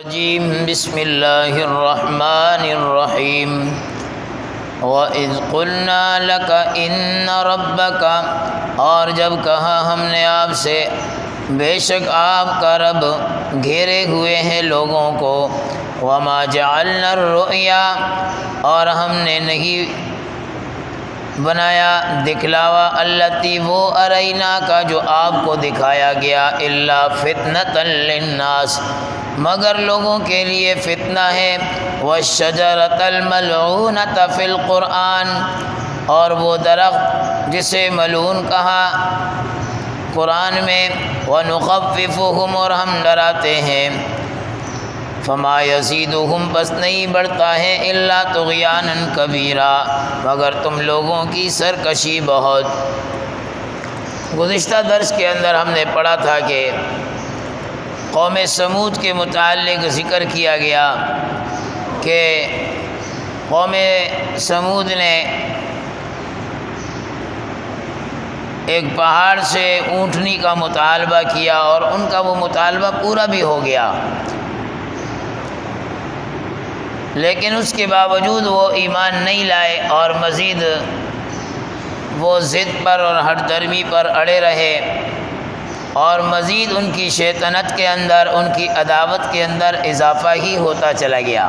بسم اللہ الرحمن الرحیم وَإِذْ قُلْنَا لَكَ إِنَّ رَبَّكَ، اور جب کہا ہم نے آپ سے بے شک آپ کا رب گھیرے ہوئے ہیں لوگوں کو، وَمَا جَعَلْنَا الرُّؤْيَا، اور ہم نے نہیں بنایا دکھلاوا التی وہ ارینہ کا جو آپ کو دکھایا گیا، الا فتنۃ للناس، مگر لوگوں کے لیے فتنہ ہے، والشجرۃ الملعونۃ فی القرآن، اور وہ درخت جسے ملعون کہا قرآن میں، ونخففہم، اور ہم ڈراتے ہیں، فما یزیدہم، بس نہیں بڑھتا ہے، الا طغیانا کبیرا، مگر تم لوگوں کی سرکشی بہت۔ گزشتہ درس کے اندر ہم نے پڑھا تھا کہ قوم سمود کے متعلق ذکر کیا گیا کہ قوم سمود نے ایک پہاڑ سے اونٹنی کا مطالبہ کیا، اور ان کا وہ مطالبہ پورا بھی ہو گیا، لیکن اس کے باوجود وہ ایمان نہیں لائے اور مزید وہ ضد پر اور ہٹ درمی پر اڑے رہے، اور مزید ان کی شیطنت کے اندر، ان کی عداوت کے اندر اضافہ ہی ہوتا چلا گیا۔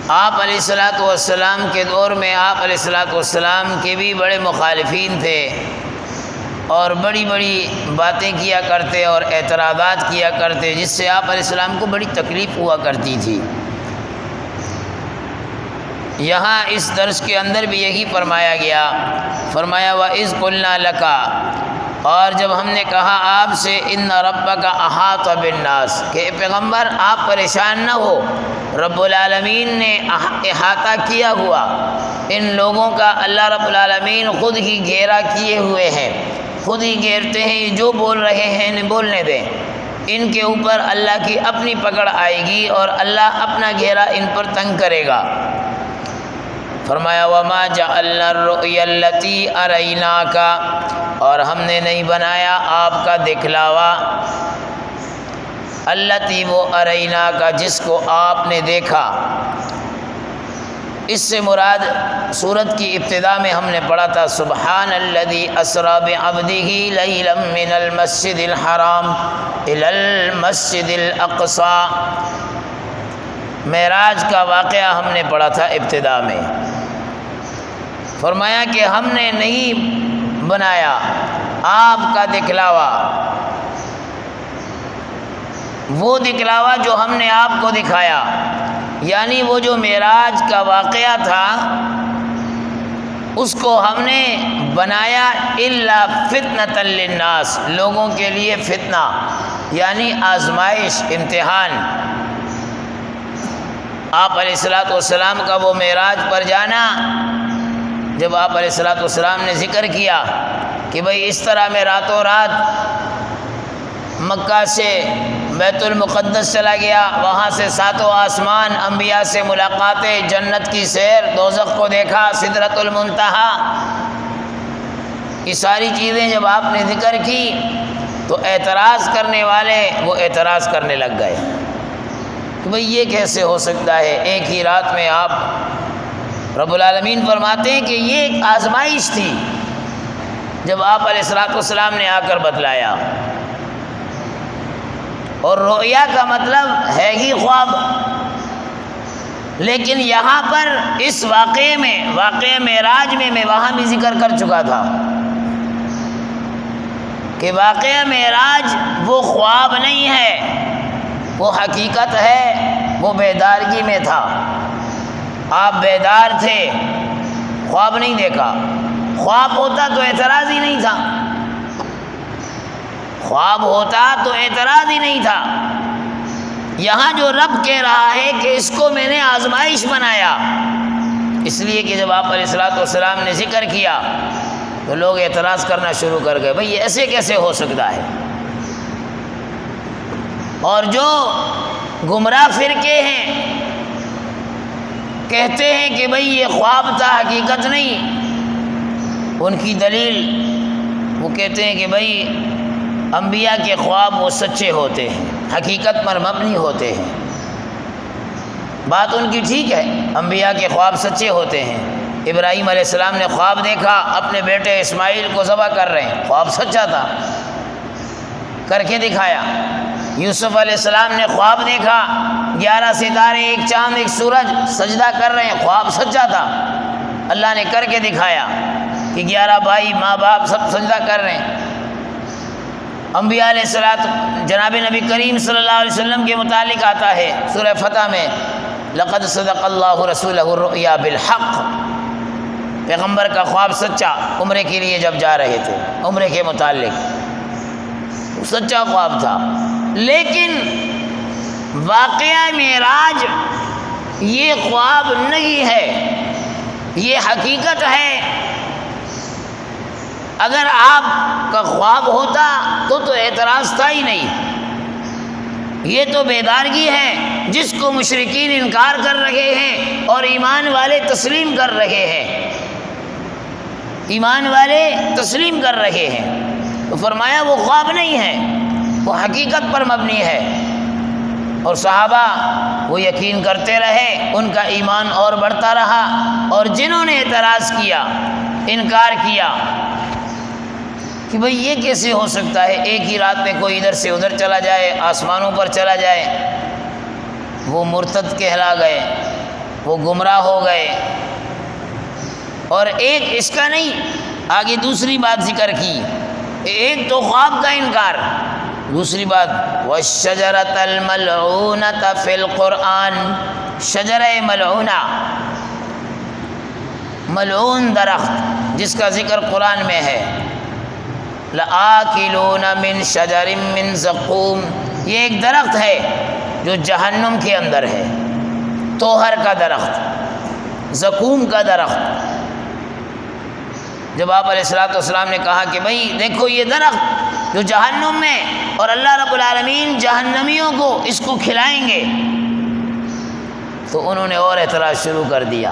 آپ علیہ الصلاۃ والسلام کے دور میں آپ علیہ الصلاۃ والسلام کے بھی بڑے مخالفین تھے، اور بڑی بڑی باتیں کیا کرتے اور اعتراضات کیا کرتے، جس سے آپ علیہ السلام کو بڑی تکلیف ہوا کرتی تھی۔ یہاں اس درس کے اندر بھی یہی فرمایا گیا، فرمایا وَإِذْ قُلْنَا لَكَ، اور جب ہم نے کہا آپ سے اِنَّ رَبَّكَ أَحَاطَ بِالنَّاسِ، کہ اے پیغمبر آپ پریشان نہ ہو، رب العالمین نے احاطہ کیا ہوا ان لوگوں کا، اللہ رب العالمین خود ہی گھیرا کیے ہوئے ہیں، خود ہی گھیرتے ہیں، جو بول رہے ہیں انہیں بولنے دیں، ان کے اوپر اللہ کی اپنی پکڑ آئے گی اور اللہ اپنا گھیرا ان پر تنگ کرے گا۔ فرمایا وَمَا جَعَلْنَا الرُّؤْيَا الَّتِي أَرَيْنَاكَ، اور ہم نے نہیں بنایا آپ کا دکھلاوا، الَّتِي وہ أَرَيْنَاكَ جس کو آپ نے دیکھا۔ اس سے مراد سورت کی ابتدا میں ہم نے پڑھا تھا سبحان الذی اسری بعبدہ لیلا من المسجد الحرام الی المسجد الاقصی، معراج کا واقعہ ہم نے پڑھا تھا ابتدا میں۔ فرمایا کہ ہم نے نہیں بنایا آپ کا دکھلاوا، وہ دکھلاوا جو ہم نے آپ کو دکھایا، یعنی وہ جو معراج کا واقعہ تھا اس کو ہم نے بنایا الا فتنۃ للناس، لوگوں کے لیے فتنہ، یعنی آزمائش، امتحان۔ آپ علیہ الصلاۃ والسلام کا وہ معراج پر جانا، جب آپ علیہ الصلاۃ والسلام نے ذکر کیا کہ بھئی اس طرح میں راتوں رات مکہ سے بیت المقدس چلا گیا، وہاں سے ساتوں آسمان، انبیاء سے ملاقاتیں، جنت کی سیر، دوزخ کو دیکھا، سدرۃ المنتہا، یہ ساری چیزیں جب آپ نے ذکر کی تو اعتراض کرنے والے وہ اعتراض کرنے لگ گئے کہ بھئی یہ کیسے ہو سکتا ہے، ایک ہی رات میں آپ، رب العالمین فرماتے ہیں کہ یہ ایک آزمائش تھی جب آپ علیہ الصلاۃ والسلام نے آ کر بتلایا، اور رؤیا کا مطلب ہے ہی خواب، لیکن یہاں پر اس واقعے میں، واقعہ معراج میں وہاں بھی ذکر کر چکا تھا کہ واقعہ معراج وہ خواب نہیں ہے، وہ حقیقت ہے، وہ بیدارگی میں تھا، آپ بیدار تھے، خواب نہیں دیکھا، خواب ہوتا تو اعتراض ہی نہیں تھا، خواب ہوتا تو اعتراض ہی نہیں تھا۔ یہاں جو رب کہہ رہا ہے کہ اس کو میں نے آزمائش بنایا، اس لیے کہ جب آپ علیہ الصلاۃ والسلام نے ذکر کیا تو لوگ اعتراض کرنا شروع کر گئے، بھئی یہ ایسے کیسے ہو سکتا ہے، اور جو گمراہ فرقے ہیں کہتے ہیں کہ بھئی یہ خواب تھا، حقیقت نہیں، ان کی دلیل وہ کہتے ہیں کہ بھئی انبیاء کے خواب وہ سچے ہوتے ہیں، حقیقت پر مبنی ہوتے ہیں۔ بات ان کی ٹھیک ہے، انبیاء کے خواب سچے ہوتے ہیں۔ ابراہیم علیہ السلام نے خواب دیکھا اپنے بیٹے اسماعیل کو ذبح کر رہے ہیں، خواب سچا تھا، کر کے دکھایا۔ یوسف علیہ السلام نے خواب دیکھا 11 ستارے، ایک چاند، ایک سورج سجدہ کر رہے ہیں، خواب سچا تھا، اللہ نے کر کے دکھایا کہ 11 بھائی ماں باپ سب سجدہ کر رہے ہیں۔ انبیاء علیہ السلام، جناب نبی کریم صلی اللہ علیہ وسلم کے متعلق آتا ہے سورہ فتح میں، لقد صدق اللہ رسولہ الرؤیا بالحق، پیغمبر کا خواب سچا، عمرے کے لیے جب جا رہے تھے، عمرے کے متعلق سچا خواب تھا۔ لیکن واقعہ معراج یہ خواب نہیں ہے، یہ حقیقت ہے۔ اگر آپ کا خواب ہوتا تو اعتراض تھا ہی نہیں، یہ تو بیدارگی ہے جس کو مشرکین انکار کر رہے ہیں اور ایمان والے تسلیم کر رہے ہیں، ایمان والے تسلیم کر رہے ہیں۔ تو فرمایا وہ خواب نہیں ہے، وہ حقیقت پر مبنی ہے۔ اور صحابہ وہ یقین کرتے رہے، ان کا ایمان اور بڑھتا رہا۔ اور جنہوں نے اعتراض کیا، انکار کیا کہ بھئی یہ کیسے ہو سکتا ہے، ایک ہی رات میں کوئی ادھر سے ادھر چلا جائے، آسمانوں پر چلا جائے، وہ مرتد کہلا گئے، وہ گمراہ ہو گئے۔ اور ایک اس کا نہیں، آگے دوسری بات ذکر کی، ایک تو خواب کا انکار، دوسری بات وَالشَّجَرَةَ الْمَلْعُونَةَ فِي الْقُرْآنِ، شجرہ ملعونہ، ملعون درخت جس کا ذکر قرآن میں ہے، لَآكِلُونَ مِن شَجَرٍ مِّن زَقُوم، یہ ایک درخت ہے جو جہنم کے اندر ہے، توہر کا درخت، زقوم کا درخت۔ جب آپ علیہ الصلوۃ والسلام نے کہا کہ بھئی دیکھو یہ درخت جو جہنم میں، اور اللہ رب العالمین جہنمیوں کو اس کو کھلائیں گے، تو انہوں نے اور اعتراض شروع کر دیا،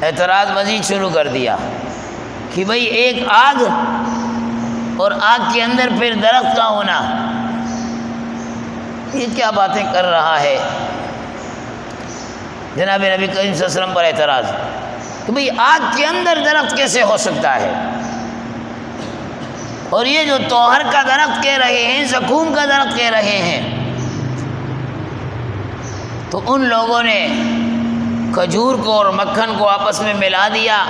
اعتراض مزید شروع کر دیا کہ بھئی ایک آگ اور آگ کے اندر پھر درخت کا ہونا، یہ کیا باتیں کر رہا ہے؟ جناب نبی کریم صلی اللہ علیہ وسلم پر اعتراض کہ بھئی آگ کے اندر درخت کیسے ہو سکتا ہے؟ اور یہ جو توہر کا درخت کہہ رہے ہیں، زقوم کا درخت کہہ رہے ہیں۔ تو ان لوگوں نے کھجور کو اور مکھن کو آپس میں ملا دیا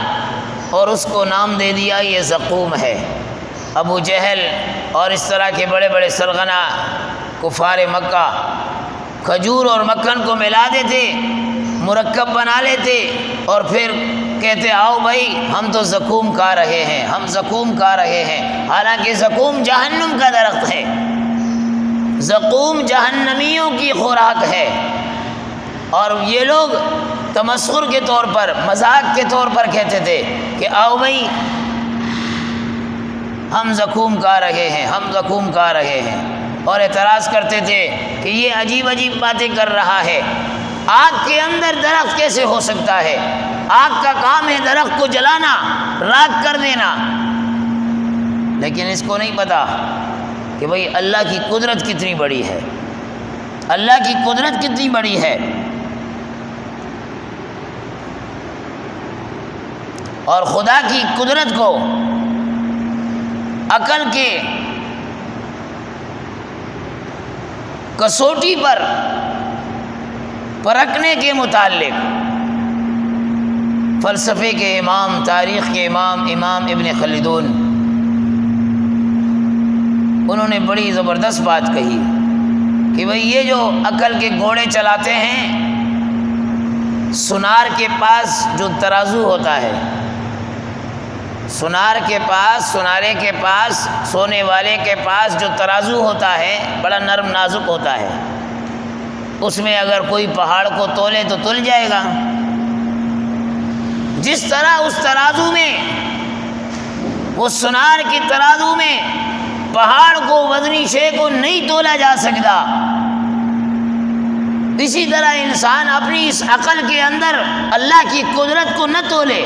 اور اس کو نام دے دیا یہ زقوم ہے۔ ابو جہل اور اس طرح کے بڑے بڑے سرغنہ کفار مکہ کھجور اور مکھن کو ملا دیتے، مرکب بنا لیتے اور پھر کہتے آؤ بھائی ہم تو زقوم کھا رہے ہیں، ہم زقوم کھا رہے ہیں، حالانکہ زقوم جہنم کا درخت ہے، زقوم جہنمیوں کی خوراک ہے۔ اور یہ لوگ تمسخر کے طور پر، مذاق کے طور پر کہتے تھے کہ آؤ بھائی ہم زقوم کھا رہے ہیں، ہم زقوم کھا رہے ہیں، اور اعتراض کرتے تھے کہ یہ عجیب عجیب باتیں کر رہا ہے، آگ کے اندر درخت کیسے ہو سکتا ہے؟ آگ کا کام ہے درخت کو جلانا، راکھ کر دینا۔ لیکن اس کو نہیں پتا کہ بھئی اللہ کی قدرت کتنی بڑی ہے، اللہ کی قدرت کتنی بڑی ہے۔ اور خدا کی قدرت کو عقل کے کسوٹی پر پرکھنے کے متعلق فلسفے کے امام، تاریخ کے امام، امام ابن خلدون، انہوں نے بڑی زبردست بات کہی کہ بھئی یہ جو عقل کے گھوڑے چلاتے ہیں، سنار کے پاس جو ترازو ہوتا ہے، سنارے کے پاس، سونے والے کے پاس جو ترازو ہوتا ہے بڑا نرم نازک ہوتا ہے، اس میں اگر کوئی پہاڑ کو تولے تو تل جائے گا۔ جس طرح اس ترازو میں، وہ سنار کی ترازو میں پہاڑ کو، وزنی شے کو نہیں تولا جا سکتا، اسی طرح انسان اپنی اس عقل کے اندر اللہ کی قدرت کو نہ تولے۔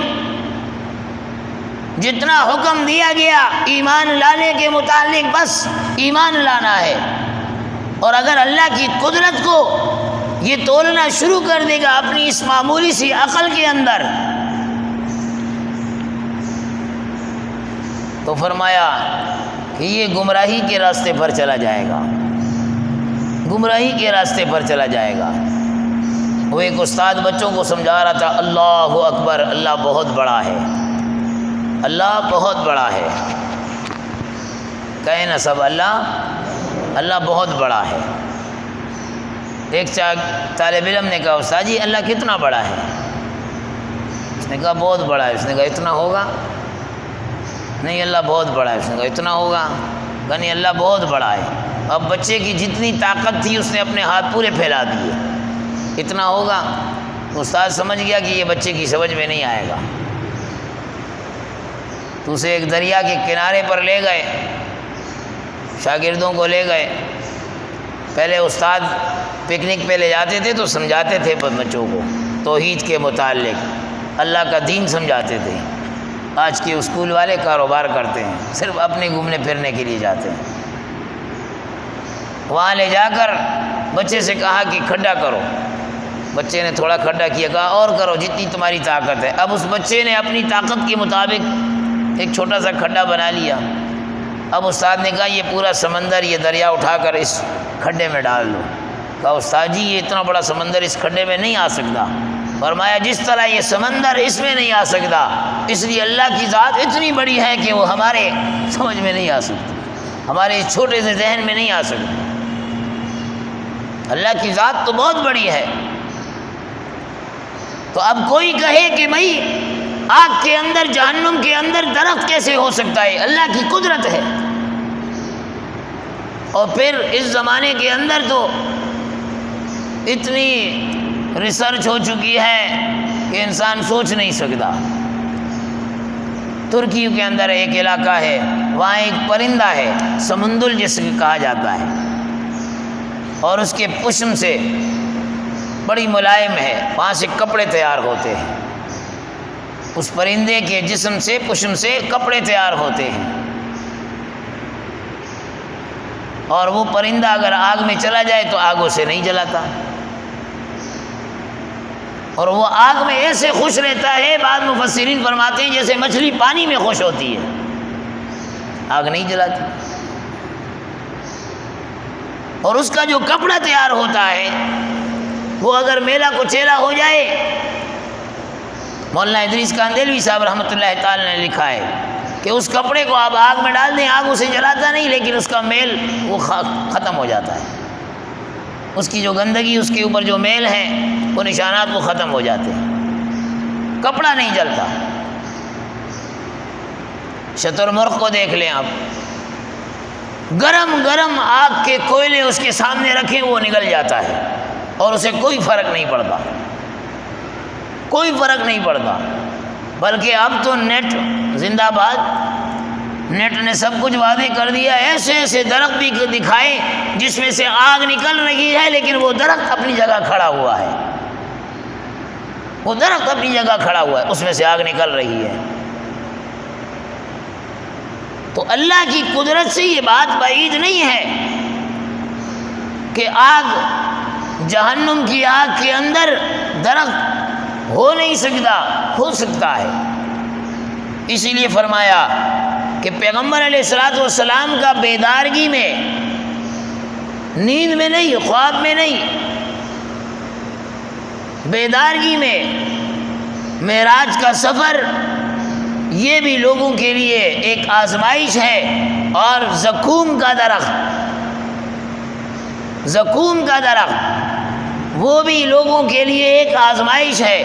جتنا حکم دیا گیا ایمان لانے کے متعلق بس ایمان لانا ہے، اگر اللہ کی قدرت کو یہ تولنا شروع کر دے گا اپنی اس معمولی سی عقل کے اندر، تو فرمایا کہ یہ گمراہی کے راستے پر چلا جائے گا، گمراہی کے راستے پر چلا جائے گا۔ وہ ایک استاد بچوں کو سمجھا رہا تھا، اللہ اکبر، اللہ بہت بڑا ہے، اللہ بہت بڑا ہے، کہیں نا سب اللہ بہت بڑا ہے۔ ایک طالب علم نے کہا، استاد جی اللہ کتنا بڑا ہے؟ اس نے کہا بہت بڑا ہے۔ اس نے کہا اتنا ہوگا؟ نہیں اللہ بہت بڑا ہے۔ اس نے کہا اتنا ہوگا؟ کہا نہیں اللہ بہت بڑا ہے۔ اب بچے کی جتنی طاقت تھی اس نے اپنے ہاتھ پورے پھیلا دیے، اتنا ہوگا؟ تو استاد سمجھ گیا کہ یہ بچے کی سمجھ میں نہیں آئے گا، تو اسے ایک دریا کے کنارے پر لے گئے، شاگردوں کو لے گئے۔ پہلے استاد پکنک پہ لے جاتے تھے تو سمجھاتے تھے بچوں کو توحید کے متعلق، اللہ کا دین سمجھاتے تھے۔ آج کے اسکول والے کاروبار کرتے ہیں، صرف اپنے گھومنے پھرنے کے لیے جاتے ہیں۔ وہاں لے جا کر بچے سے کہا کہ کھڈا کرو، بچے نے تھوڑا کھڈا کیا، کہا اور کرو جتنی تمہاری طاقت ہے۔ اب اس بچے نے اپنی طاقت کے مطابق ایک چھوٹا سا کھڈا بنا لیا۔ اب استاد نے کہا یہ پورا سمندر، یہ دریا اٹھا کر اس کھڈے میں ڈال دو۔ کہا استاد جی یہ اتنا بڑا سمندر اس کھڈے میں نہیں آ سکتا۔ فرمایا جس طرح یہ سمندر اس میں نہیں آ سکتا، اس لیے اللہ کی ذات اتنی بڑی ہے کہ وہ ہمارے سمجھ میں نہیں آ سکتی، ہمارے اس چھوٹے سے ذہن میں نہیں آ سکتی۔ اللہ کی ذات تو بہت بڑی ہے۔ تو اب کوئی کہے کہ بھائی آگ کے اندر، جہنم کے اندر درخت کیسے ہو سکتا ہے؟ اللہ کی قدرت ہے۔ اور پھر اس زمانے کے اندر تو اتنی ریسرچ ہو چکی ہے کہ انسان سوچ نہیں سکتا۔ ترکی کے اندر ایک علاقہ ہے، وہاں ایک پرندہ ہے سمندل جس کو کہا جاتا ہے، اور اس کے پشم سے بڑی ملائم ہے، وہاں سے کپڑے تیار ہوتے ہیں۔ اس پرندے کے جسم سے، پشم سے کپڑے تیار ہوتے ہیں، اور وہ پرندہ اگر آگ میں چلا جائے تو آگوں سے نہیں جلاتا، اور وہ آگ میں ایسے خوش رہتا ہے، بعض مفسرین فرماتے ہیں جیسے مچھلی پانی میں خوش ہوتی ہے، آگ نہیں جلاتی۔ اور اس کا جو کپڑا تیار ہوتا ہے وہ اگر میلا کو چیلا ہو جائے، مولانا ادریس کاندیلوی صاحب رحمۃ اللہ تعالی نے لکھا ہے کہ اس کپڑے کو آپ آگ میں ڈال دیں، آگ اسے جلاتا نہیں، لیکن اس کا میل وہ ختم ہو جاتا ہے، اس کی جو گندگی، اس کے اوپر جو میل ہے، وہ نشانات وہ ختم ہو جاتے ہیں، کپڑا نہیں جلتا۔ شتر مرغ کو دیکھ لیں آپ، گرم گرم آگ کے کوئلے اس کے سامنے رکھیں وہ نگل جاتا ہے، اور اسے کوئی فرق نہیں پڑتا، کوئی فرق نہیں پڑتا۔ بلکہ اب تو نیٹ زندہ باد، نیٹ نے سب کچھ واضح کر دیا، ایسے ایسے درخت بھی دکھائے جس میں سے آگ نکل رہی ہے، لیکن وہ درخت اپنی جگہ کھڑا ہوا ہے، وہ درخت اپنی جگہ کھڑا ہوا ہے، اس میں سے آگ نکل رہی ہے۔ تو اللہ کی قدرت سے یہ بات بعید نہیں ہے کہ آگ، جہنم کی آگ کے اندر درخت ہو نہیں سکتا، ہو سکتا ہے۔ اسی لیے فرمایا کہ پیغمبر علیہ الصلوۃ والسلام کا بیدارگی میں، نیند میں نہیں، خواب میں نہیں، بیدارگی میں معراج کا سفر، یہ بھی لوگوں کے لیے ایک آزمائش ہے۔ اور زقوم کا درخت، زقوم کا درخت وہ بھی لوگوں کے لیے ایک آزمائش ہے۔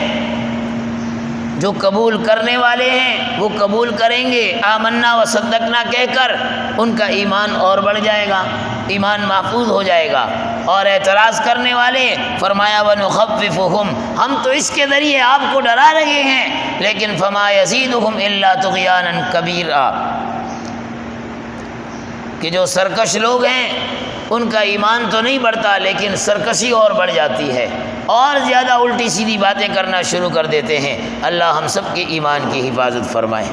جو قبول کرنے والے ہیں وہ قبول کریں گے، آمنا و صدقنا کہہ کر ان کا ایمان اور بڑھ جائے گا، ایمان محفوظ ہو جائے گا۔ اور اعتراض کرنے والے، فرمایا وَنُخَفِّفُهُمْ، ہم تو اس کے ذریعے آپ کو ڈرا رہے ہیں، لیکن فَمَا يَزِيدُهُمْ إِلَّا طُغْيَانًا كَبِيرًا، کہ جو سرکش لوگ ہیں ان کا ایمان تو نہیں بڑھتا، لیکن سرکشی اور بڑھ جاتی ہے، اور زیادہ الٹی سیدھی باتیں کرنا شروع کر دیتے ہیں۔ اللہ ہم سب کے ایمان کی حفاظت فرمائے۔